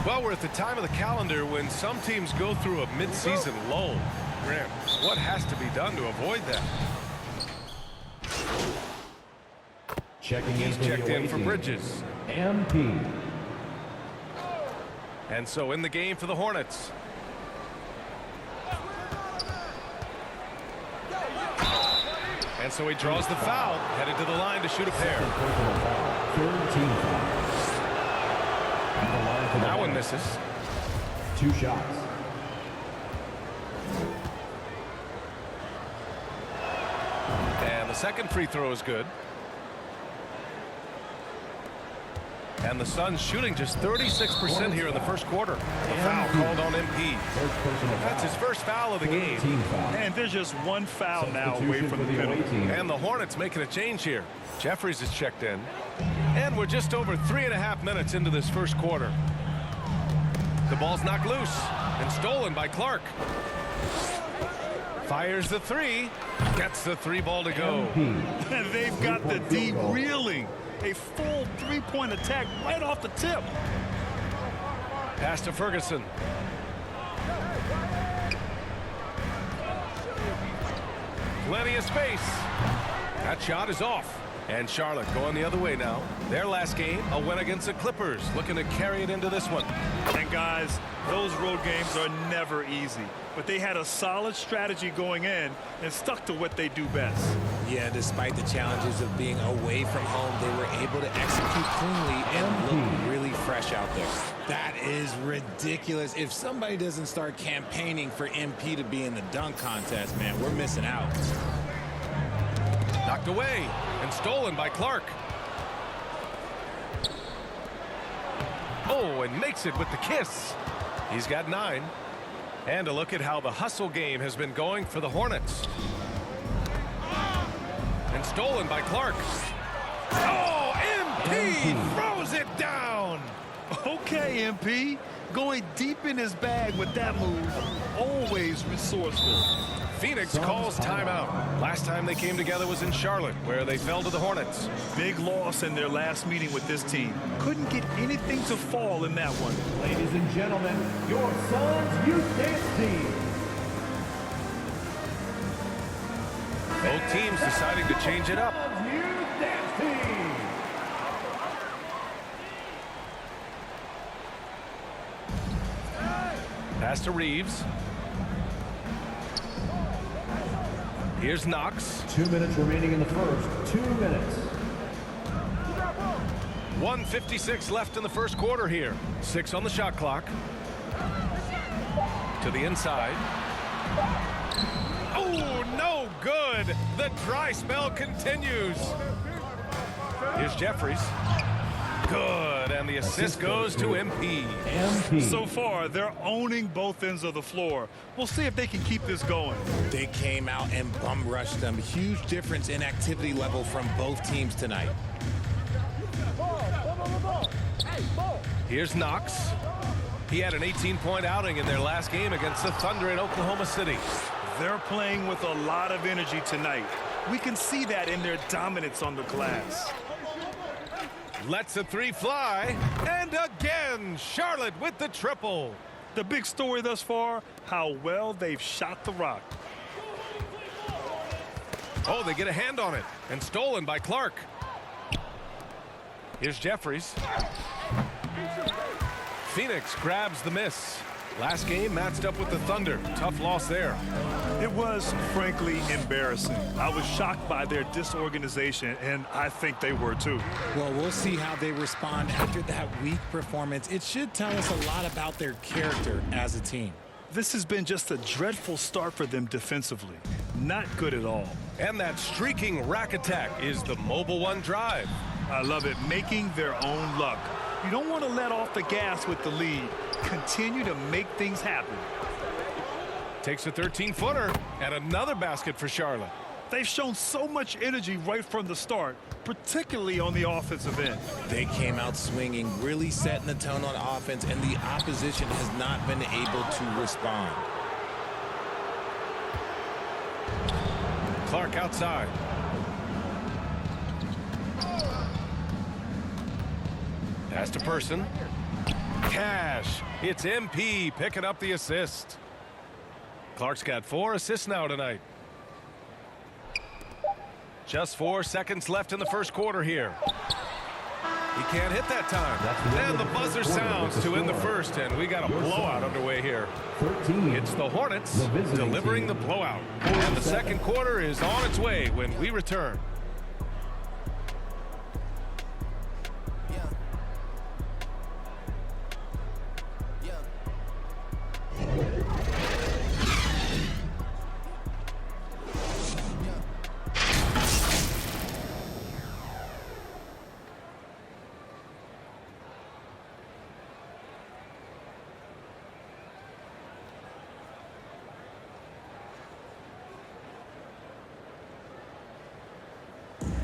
Well, we're at the time of the calendar when some teams go through a mid-season lull. Graham, what has to be done to avoid that? He's checked in for Bridges. MP. And so in the game for the Hornets. And so he draws the foul, headed to the line to shoot a pair. Third team foul. That one misses. 2 shots. And the second free throw is good. And the Suns shooting just 36% here in the first quarter. A foul called on MP. That's his first foul of the game. And there's just one foul now away from the penalty. And the Hornets making a change here. Jeffries is checked in. And we're just over 3.5 minutes into this first quarter. The ball's knocked loose and stolen by Clark. Fires the three. Gets the 3 ball to go. And they've got the D reeling. A full 3-point attack right off the tip. Pass to Ferguson. Plenty of space. That shot is off. And Charlotte going the other way now. Their last game, a win against the Clippers. Looking to carry it into this one. And guys, those road games are never easy. But they had a solid strategy going in and stuck to what they do best. Yeah, despite the challenges of being away from home, they were able to execute cleanly and look really fresh out there. That is ridiculous. If somebody doesn't start campaigning for MP to be in the dunk contest, man, we're missing out. Knocked away and stolen by Clark. Oh, and makes it with the kiss. He's got 9. And a look at how the hustle game has been going for the Hornets. And stolen by Clark. Oh, MP throws it down. Okay, MP. Going deep in his bag with that move. Always resourceful. Phoenix calls timeout. Last time they came together was in Charlotte, where they fell to the Hornets. Big loss in their last meeting with this team. Couldn't get anything to fall in that one. Ladies and gentlemen, your Suns Youth Dance Team. Both teams deciding to change it up. Suns Youth Dance Team. Pass to Reeves. Here's Knox. 2 minutes remaining in the first. 2 minutes. 1:56 left in the first quarter here. 6 on the shot clock. To the inside. Oh, no good. The dry spell continues. Here's Jeffries. Good, and the assist goes to MP. So far, they're owning both ends of the floor. We'll see if they can keep this going. They came out and bum rushed them. Huge difference in activity level from both teams tonight. Here's Knox. He had an 18-point outing in their last game against the Thunder in Oklahoma City. They're playing with a lot of energy tonight. We can see that in their dominance on the glass. Lets the 3 fly, and again, Charlotte with the triple. The big story thus far, how well they've shot the rock. Oh, they get a hand on it, and stolen by Clark. Here's Jeffries. Phoenix grabs the miss. Last game matched up with the Thunder. Tough loss there. It was, frankly, embarrassing. I was shocked by their disorganization, and I think they were too. Well, we'll see how they respond after that weak performance. It should tell us a lot about their character as a team. This has been just a dreadful start for them defensively. Not good at all. And that streaking rack attack is the Mobile One drive. I love it, making their own luck. You don't want to let off the gas with the lead. Continue to make things happen. Takes a 13-footer and another basket for Charlotte. They've shown so much energy right from the start, particularly on the offensive end. They came out swinging, really setting the tone on offense, and the opposition has not been able to respond. Clark outside. Pass to Person. cash. It's MP picking up the assist. Clark's got 4 assists now tonight. Just 4 seconds left in the first quarter here. He can't hit that time. And the buzzer sounds to end the first, and we got a blowout underway here. 13. It's the Hornets delivering the blowout. And the second quarter is on its way when we return.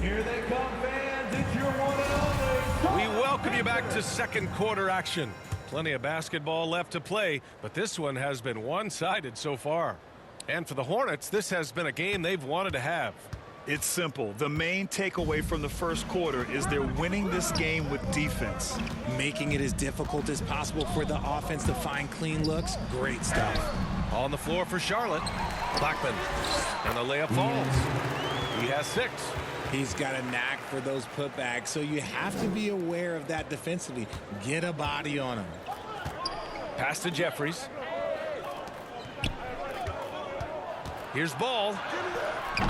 Here they come, fans. It's your one and only. We welcome you back to second quarter action. Plenty of basketball left to play, but this one has been one-sided so far. And for the Hornets, this has been a game they've wanted to have. It's simple. The main takeaway from the first quarter is they're winning this game with defense. Making it as difficult as possible for the offense to find clean looks. Great stuff. On the floor for Charlotte, Blackman. And the layup falls. He has 6. He's got a knack for those putbacks, so you have to be aware of that defensively. Get a body on him. Pass to Jeffries. Here's Ball.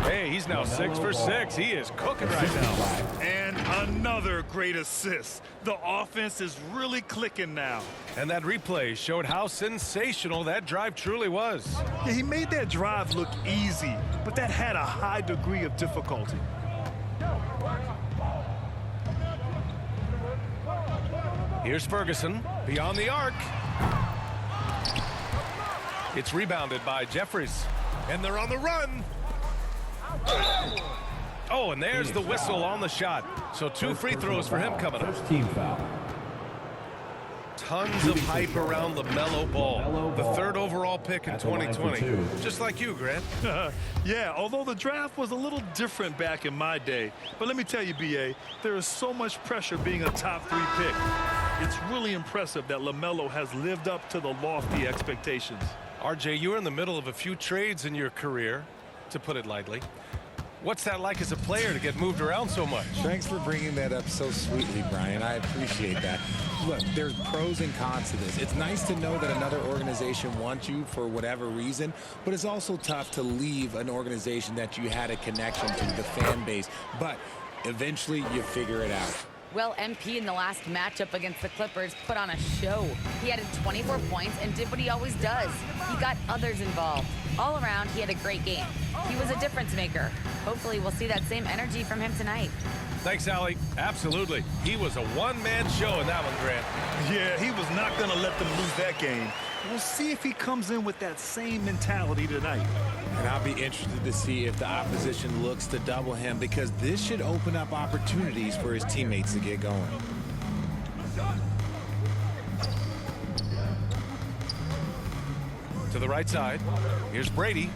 Hey, he's now 6 for 6. He is cooking right now. And another great assist. The offense is really clicking now. And that replay showed how sensational that drive truly was. Yeah, he made that drive look easy, but that had a high degree of difficulty. Here's Ferguson beyond the arc. It's rebounded by Jeffries. And they're on the run. Oh, and there's the whistle on the shot. So 2 free throws for him coming up. First team foul. Tons of hype around LaMelo Ball, the 3rd overall pick in 2020. Just like you, Grant. Yeah, although the draft was a little different back in my day. But let me tell you, B.A., there is so much pressure being a top 3 pick. It's really impressive that LaMelo has lived up to the lofty expectations. RJ, you were in the middle of a few trades in your career, to put it lightly. What's that like as a player to get moved around so much? Thanks for bringing that up so sweetly, Brian. I appreciate that. Look, there's pros and cons to this. It's nice to know that another organization wants you for whatever reason, but it's also tough to leave an organization that you had a connection to, the fan base. But eventually you figure it out. Well, MP in the last matchup against the Clippers put on a show. He added 24 points and did what he always does. He got others involved. All around, he had a great game. He was a difference maker. Hopefully, we'll see that same energy from him tonight. Thanks, Allie. Absolutely. He was a one-man show in that one, Grant. Yeah, he was not going to let them lose that game. We'll see if he comes in with that same mentality tonight. And I'll be interested to see if the opposition looks to double him, because this should open up opportunities for his teammates to get going. To the right side. Here's Brady.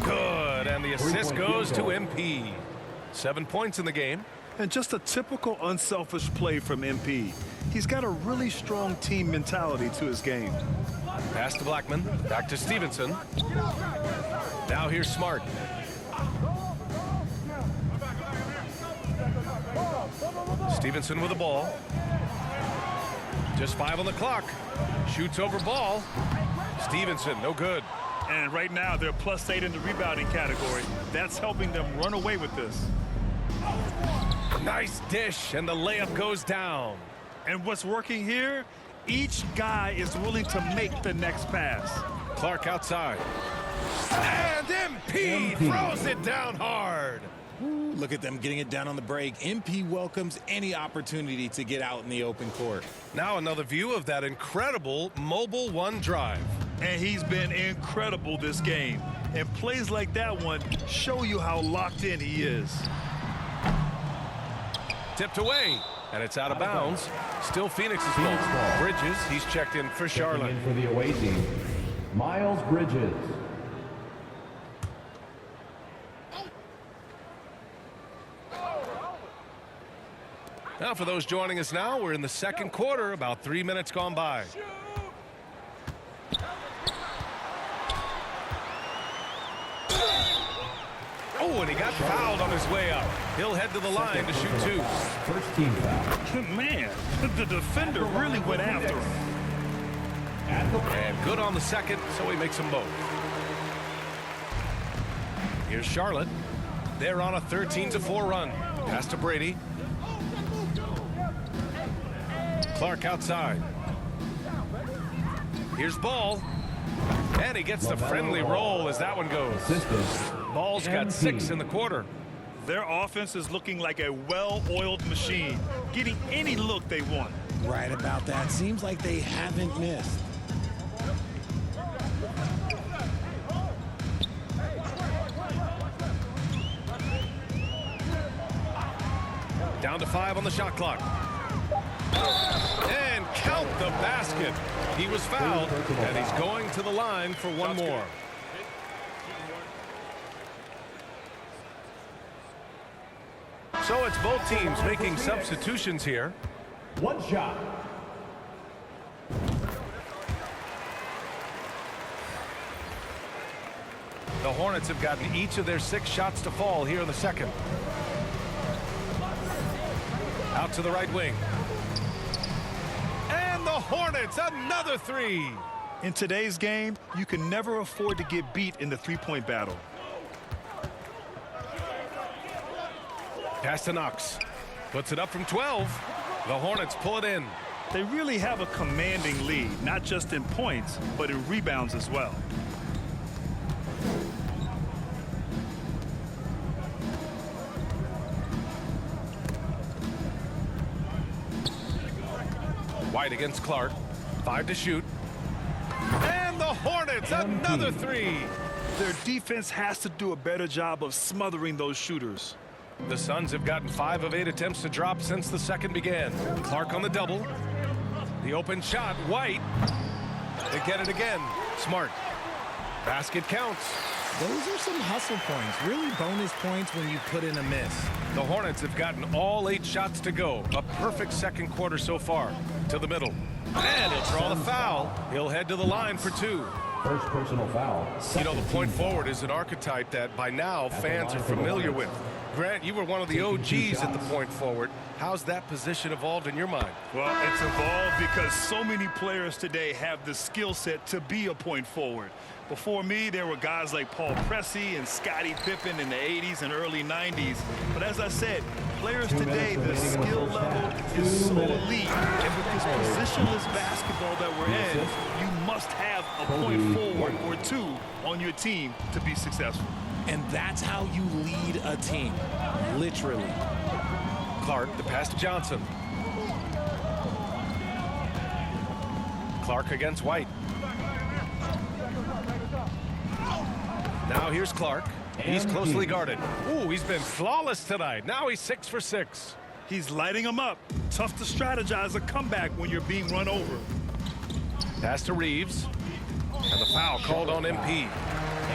Good, and the assist goes to MP. 7 points in the game. And just a typical unselfish play from MP. He's got a really strong team mentality to his game. Pass to Blackman. Back to Stevenson. Now here's Smart. Stevenson with the ball. Just 5 on the clock. Shoots over Ball. Stevenson, no good. And right now, they're +8 in the rebounding category. That's helping them run away with this. Nice dish, and the layup goes down. And what's working here? Each guy is willing to make the next pass. Clark outside. And MP throws it down hard. Look at them getting it down on the break. MP welcomes any opportunity to get out in the open court. Now another view of that incredible Mobile One drive. And he's been incredible this game. And plays like that one show you how locked in he is. Tipped away, and it's out of bounds. Still Phoenix's ball. Bridges, he's checked in for Charlotte. For the away team, Miles Bridges. Now, for those joining us now, we're in the second quarter, about 3 minutes gone by. Oh, and he got fouled on his way up. He'll head to the line to shoot two. First team foul. Man, the defender really went after him. And good on the second, so he makes them both. Here's Charlotte. They're on a 13-4 run. Pass to Brady. Clark outside. Here's Ball. And he gets the friendly roll as that one goes. Ball's got 6 in the quarter. Their offense is looking like a well-oiled machine, getting any look they want. Right about that. Seems like they haven't missed. Down to 5 on the shot clock. And count the basket. He was fouled, and he's going to the line for one more. So it's both teams making substitutions here. One shot. The Hornets have gotten each of their 6 shots to fall here in the second. Out to the right wing. And the Hornets, another 3. In today's game, you can never afford to get beat in the three-point battle. Pass to Knox. Puts it up from 12. The Hornets pull it in. They really have a commanding lead, not just in points, but in rebounds as well. White against Clark. 5 to shoot. And the Hornets, another 3. Their defense has to do a better job of smothering those shooters. The Suns have gotten 5 of 8 attempts to drop since the second began. Clark on the double. The open shot, White. They get it again. Smart. Basket counts. Those are some hustle points. Really bonus points when you put in a miss. The Hornets have gotten all 8 shots to go. A perfect second quarter so far. To the middle. And he'll draw the foul. He'll head to the line for 2. First personal foul. You know, the point forward is an archetype that by now fans are familiar with. Grant, you were one of the OGs at the point forward. How's that position evolved in your mind? Well, it's evolved because so many players today have the skill set to be a point forward. Before me, there were guys like Paul Pressey and Scottie Pippen in the 80s and early 90s. But as I said, players today, the skill level is so elite. And with this positionless basketball that we're in, you must have a point forward or 2 on your team to be successful. And that's how you lead a team. Literally. Clark, the pass to Johnson. Clark against White. Now here's Clark. He's closely guarded. Ooh, he's been flawless tonight. Now he's 6 for 6. He's lighting them up. Tough to strategize a comeback when you're being run over. Pass to Reeves. And the foul called on MP.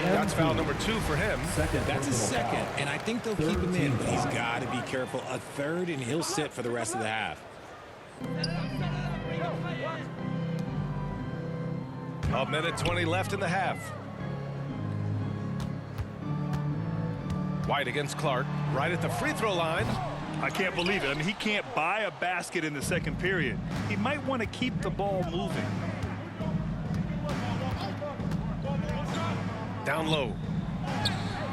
That's foul number 2 for him. That's his second, and I think they'll keep him in, but he's got to be careful. A 3rd, and he'll sit for the rest of the half. A minute 20 left in the half. White against Clark, right at the free throw line. I can't believe it. I mean, he can't buy a basket in the second period. He might want to keep the ball moving. Down low.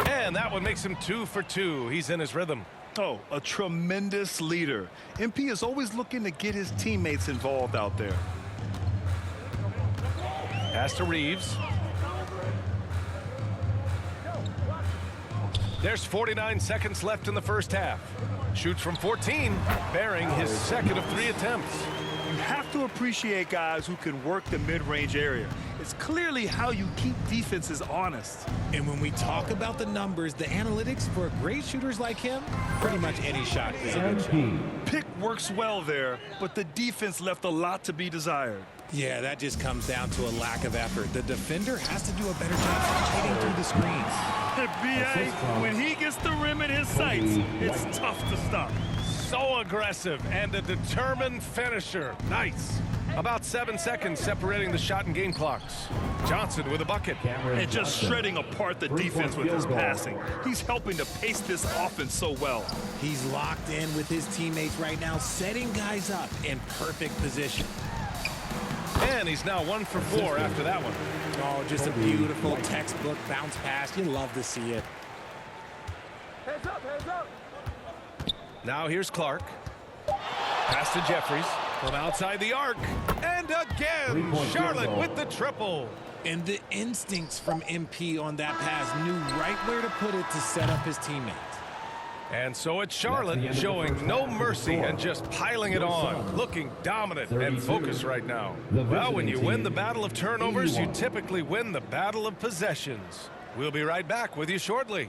And that one makes him 2 for 2. He's in his rhythm. Oh, a tremendous leader. MP is always looking to get his teammates involved out there. Pass to Reeves. There's 49 seconds left in the first half. Shoots from 14, bearing his second of 3 attempts. You have to appreciate guys who can work the mid-range area. It's clearly how you keep defenses honest. And when we talk about the numbers, the analytics for great shooters like him, pretty much any shot is a good shot. Pick works well there, but the defense left a lot to be desired. Yeah, that just comes down to a lack of effort. The defender has to do a better job hitting through the screens. B.A., when he gets the rim in his sights, it's tough to stop. So aggressive and a determined finisher. Nice. About 7 seconds separating the shot and game clocks. Johnson with a bucket. And just shredding apart the defense with his passing. He's helping to pace this offense so well. He's locked in with his teammates right now, setting guys up in perfect position. And he's now 1 for 4 after that one. Oh, just a beautiful textbook bounce pass. You love to see it. Now here's Clark. Pass to Jeffries from outside the arc. And again, Charlotte with the triple. And the instincts from MP on that pass, knew right where to put it to set up his teammates. And so it's Charlotte showing no mercy and just piling it on, looking dominant and focused right now. Well, when you win the battle of turnovers, you typically win the battle of possessions. We'll be right back with you shortly.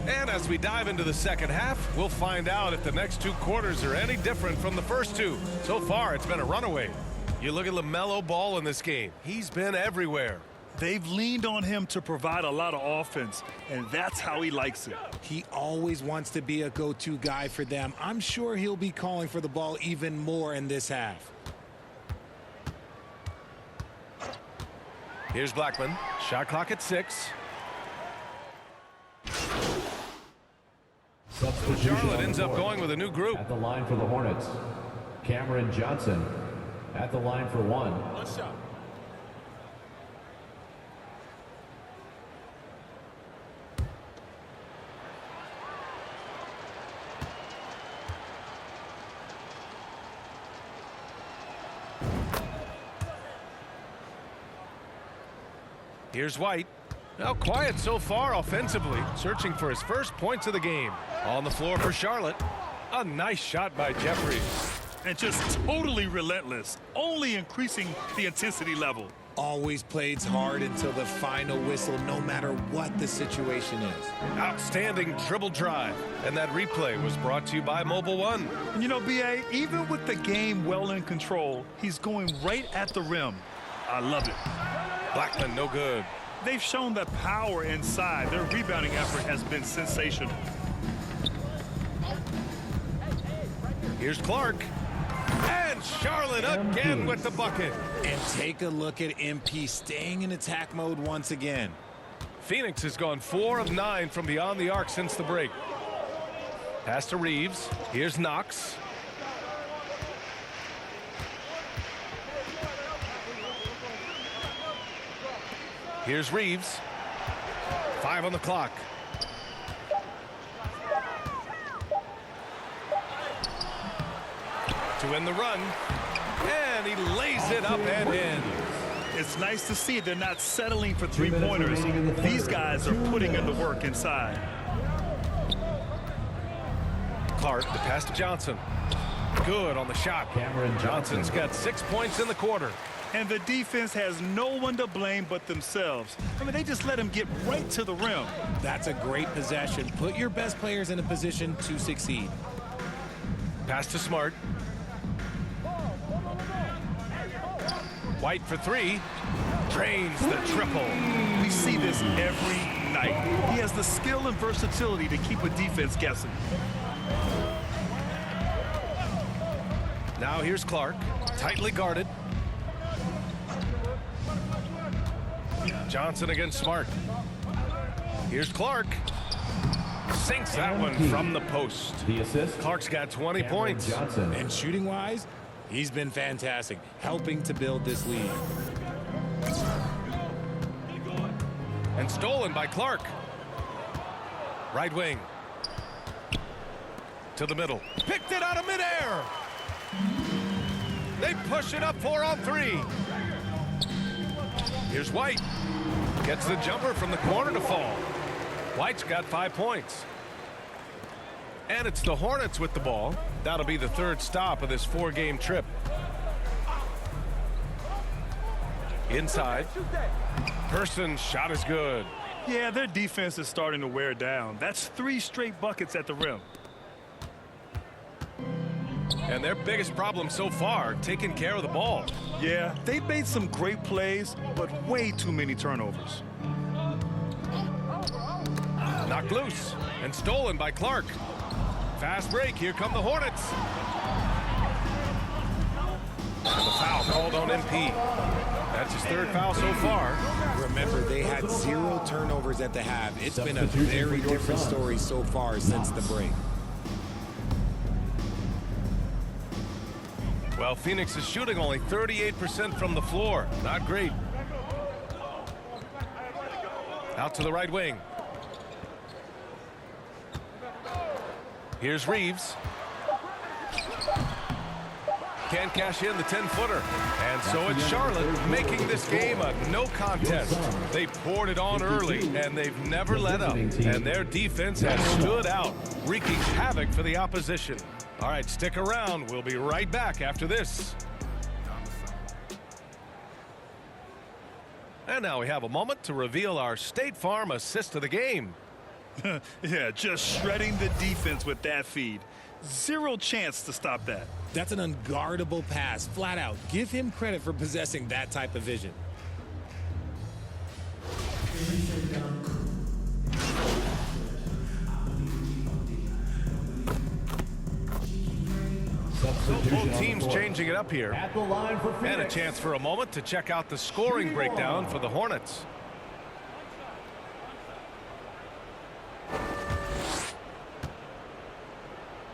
And as we dive into the second half, we'll find out if the next 2 quarters are any different from the first 2. So far, it's been a runaway. You look at LaMelo Ball in this game. He's been everywhere. They've leaned on him to provide a lot of offense, and that's how he likes it. He always wants to be a go-to guy for them. I'm sure he'll be calling for the ball even more in this half. Here's Blackman. Shot clock at 6. Charlotte ends up going with a new group. At the line for the Hornets, Cameron Johnson. At the line for 1. Here's White. Now quiet so far offensively, searching for his first points of the game. On the floor for Charlotte. A nice shot by Jeffries. And just totally relentless, only increasing the intensity level. Always plays hard until the final whistle, no matter what the situation is. Outstanding dribble drive. And that replay was brought to you by Mobile One. You know, B.A., even with the game well in control, he's going right at the rim. I love it. Blackman, no good. They've shown the power inside. Their rebounding effort has been sensational. Here's Clark. And Charlotte again with the bucket. And take a look at MP staying in attack mode once again. Phoenix has gone 4 of 9 from beyond the arc since the break. Pass to Reeves. Here's Knox. Here's Reeves. 5 on the clock. To win the run. And he lays it up and in. It's nice to see they're not settling for three-pointers. These guys are putting in the work inside. Clark, the pass to Johnson. Good on the shot. Cameron Johnson's got 6 points in the quarter. And the defense has no one to blame but themselves. I mean, they just let him get right to the rim. That's a great possession. Put your best players in a position to succeed. Pass to Smart. White for 3. Drains the triple. We see this every night. He has the skill and versatility to keep a defense guessing. Now here's Clark. Tightly guarded. Johnson against Smart. Here's Clark. Sinks that one from the post. The assist. Clark's got 20 points. Johnson. And shooting-wise, he's been fantastic, helping to build this lead. And stolen by Clark. Right wing. To the middle. Picked it out of midair. They push it up 4-on-3. Here's White. Gets the jumper from the corner to fall. White's got 5 points. And it's the Hornets with the ball. That'll be the 3rd stop of this 4-game trip. Inside. Person's shot is good. Yeah, their defense is starting to wear down. That's 3 straight buckets at the rim. And their biggest problem so far, taking care of the ball. Yeah, they've made some great plays, but way too many turnovers. Knocked loose and stolen by Clark. Fast break. Here come the Hornets. And the foul called on MP. That's his 3rd foul so far. Remember, they had 0 turnovers at the half. It's been a very different story so far since the break. Well, Phoenix is shooting only 38% from the floor. Not great. Out to the right wing. Here's Reeves. Can't cash in the 10-footer. And so it's Charlotte making this game a no contest. They poured it on early, and they've never let up. And their defense has stood out, wreaking havoc for the opposition. All right, stick around. We'll be right back after this. And now we have a moment to reveal our State Farm assist of the game. Yeah, just shredding the defense with that feed. 0 chance to stop that. That's an unguardable pass, flat out. Give him credit for possessing that type of vision. Both teams changing it up here. At the line for Phoenix. And a chance for a moment to check out the scoring breakdown for the Hornets.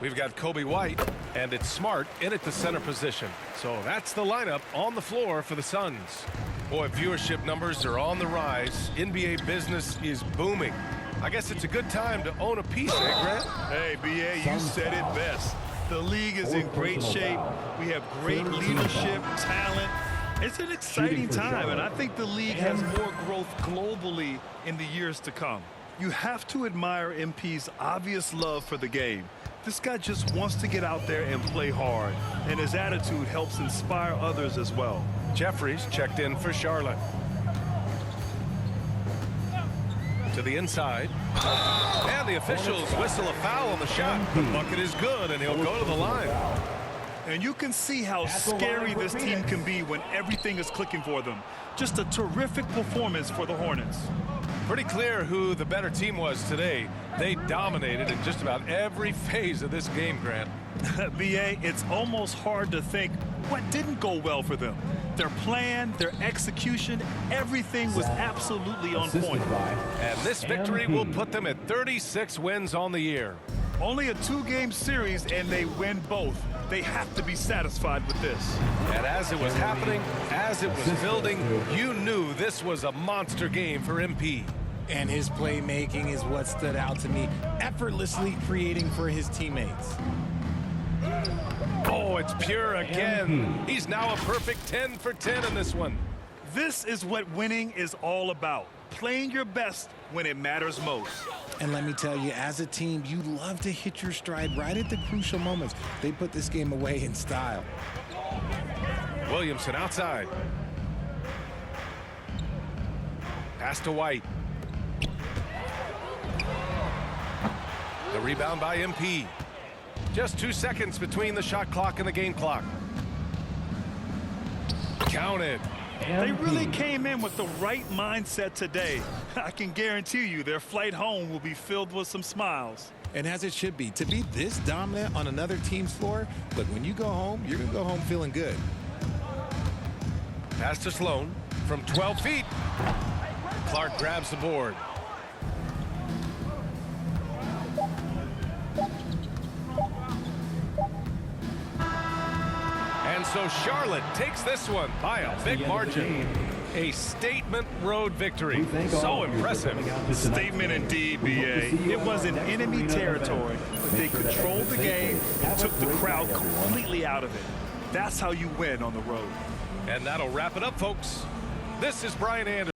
We've got Kobe White, and it's Smart in at the center position. So that's the lineup on the floor for the Suns. Boy, viewership numbers are on the rise. NBA business is booming. I guess it's a good time to own a piece, eh, Grant? Hey, BA, you said it best. The league is in great shape. We have great leadership, talent. It's an exciting time, and I think the league has more growth globally in the years to come. You have to admire MP's obvious love for the game. This guy just wants to get out there and play hard, and his attitude helps inspire others as well. Jeffries checked in for Charlotte. To the inside. And the officials whistle a foul on the shot. The bucket is good, and he'll go to the line. And you can see how scary this team can be when everything is clicking for them. Just a terrific performance for the Hornets. Pretty clear who the better team was today. They dominated in just about every phase of this game, Grant. BA, it's almost hard to think what didn't go well for them. Their plan, their execution, everything was absolutely on point. And this victory will put them at 36 wins on the year. Only a 2-game series, and they win both. They have to be satisfied with this. And as it was happening, as it was building, you knew this was a monster game for MP. And his playmaking is what stood out to me, effortlessly creating for his teammates. Oh, it's pure again. He's now a perfect 10 for 10 in this one. This is what winning is all about. Playing your best when it matters most. And let me tell you, as a team, you love to hit your stride right at the crucial moments. They put this game away in style. Williamson outside. Pass to White. The rebound by MP. Just 2 seconds between the shot clock and the game clock. Counted. They really came in with the right mindset today. I can guarantee you their flight home will be filled with some smiles. And as it should be, to be this dominant on another team's floor, look, when you go home, you're going to go home feeling good. Pass to Sloan from 12 feet. Clark grabs the board. And so Charlotte takes this one by a big margin. A statement road victory. So impressive. Statement indeed, BA. It was in enemy territory, but they controlled the game and took the crowd completely out of it. That's how you win on the road. And that'll wrap it up, folks. This is Brian Anderson.